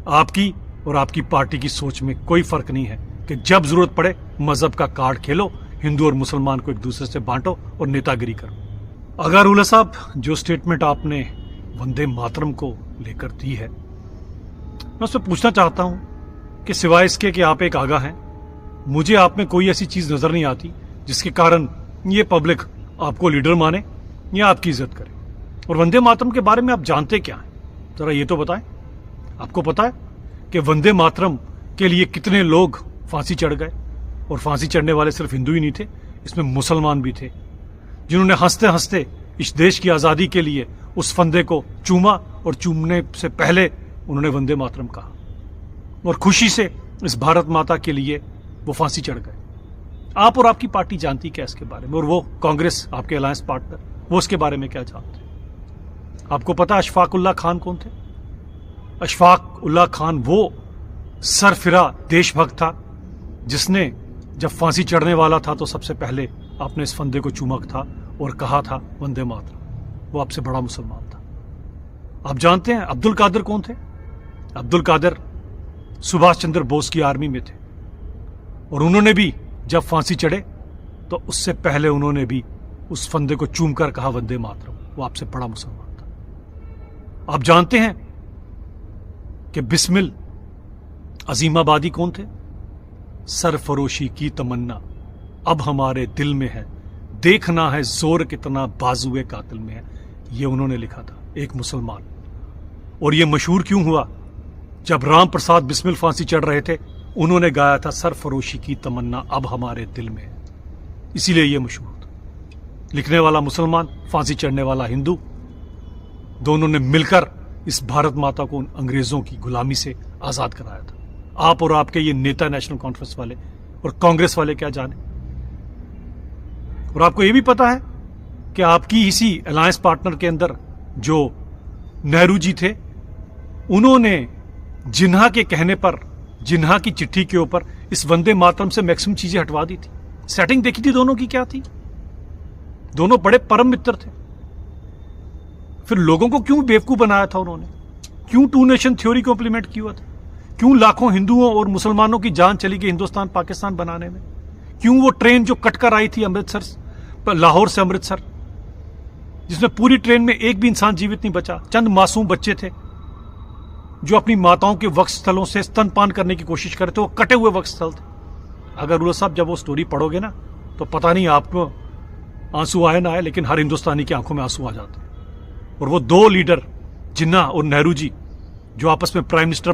आपकी और आपकी पार्टी की सोच में कोई फर्क नहीं है कि जब जरूरत पड़े मजहब का कार्ड खेलो, हिंदू और मुसलमान को एक दूसरे से बांटो और नेतागिरी करो। अगर उल्ला साहब, जो स्टेटमेंट आपने वंदे मातरम को लेकर दी है, मैं उससे पूछना चाहता हूं कि सिवाय इसके कि आप एक आगा हैं, मुझे आप में कोई ऐसी चीज नजर नहीं आती जिसके कारण ये पब्लिक आपको लीडर माने या आपकी इज्जत करे। और वंदे मातरम के बारे में आप जानते क्या हैं, जरा ये तो बताएं। आपको पता है कि वंदे मातरम के लिए कितने लोग फांसी चढ़ गए? और फांसी चढ़ने वाले सिर्फ हिंदू ही नहीं थे, इसमें मुसलमान भी थे, जिन्होंने हंसते हंसते इस देश की आजादी के लिए उस फंदे को चूमा और चूमने से पहले उन्होंने वंदे मातरम कहा और खुशी से इस भारत माता के लिए वो फांसी चढ़ गए। आप और आपकी पार्टी जानती क्या इसके बारे में? और वो कांग्रेस, आपके अलायंस पार्टनर, वो इसके बारे में क्या जानते? आपको पता अशफाक उल्लाह खान कौन थे? अशफाक उल्लाह खान वो सरफिरा देशभक्त था जिसने जब फांसी चढ़ने वाला था तो सबसे पहले आपने इस फंदे को चूमा था और कहा था वंदे मातरम। वो आपसे बड़ा मुसलमान था। आप जानते हैं अब्दुल कादिर कौन थे? अब्दुल कादिर सुभाष चंद्र बोस की आर्मी में थे और उन्होंने भी जब फांसी चढ़े तो उससे पहले उन्होंने भी उस फंदे को चूम कर कहा वंदे मातरम। वो आपसे बड़ा मुसलमान था। आप जानते हैं कि बिस्मिल अजीमाबादी कौन थे? सरफरोशी की तमन्ना अब हमारे दिल में है, देखना है जोर कितना बाजुए कातिल में है। ये उन्होंने लिखा था, एक मुसलमान। और ये मशहूर क्यों हुआ? जब राम प्रसाद बिस्मिल फांसी चढ़ रहे थे, उन्होंने गाया था सरफरोशी की तमन्ना अब हमारे दिल में है, इसीलिए ये मशहूर था। लिखने वाला मुसलमान, फांसी चढ़ने वाला हिंदू, दोनों ने मिलकर इस भारत माता को उन अंग्रेजों की गुलामी से आजाद कराया था। आप और आपके ये नेता नेशनल कॉन्फ्रेंस वाले और कांग्रेस वाले क्या जाने? और आपको यह भी पता है कि आपकी इसी अलायंस पार्टनर के अंदर जो नेहरू जी थे, उन्होंने जिन्हा के कहने पर, जिन्हा की चिट्ठी के ऊपर इस वंदे मातरम से मैक्सिमम चीजें हटवा दी थी। सेटिंग देखी थी दोनों की क्या थी? दोनों बड़े परम मित्र थे। फिर लोगों को क्यों बेवकूफ बनाया था उन्होंने? क्यों टू नेशन थ्योरी को इंप्लीमेंट किया था? क्यों लाखों हिंदुओं और मुसलमानों की जान चली गई हिंदुस्तान पाकिस्तान बनाने में? क्यों वो ट्रेन जो कटकर आई थी अमृतसर, लाहौर से अमृतसर, जिसमें पूरी ट्रेन में एक भी इंसान जीवित नहीं बचा, चंद मासूम बच्चे थे जो अपनी माताओं के वक्फ स्थलों से स्तनपान करने की कोशिश कर रहे थे, वो कटे हुए वक्फ स्थल थे। अगर उल्ला साहब जब वो स्टोरी पढ़ोगे ना, तो पता नहीं आपको आंसू आए ना आए, लेकिन हर हिंदुस्तानी की आंखों में आंसू आ जाते हैं। और वो दो लीडर, जिन्ना और नेहरू जी, जो आपस में प्राइम मिनिस्टर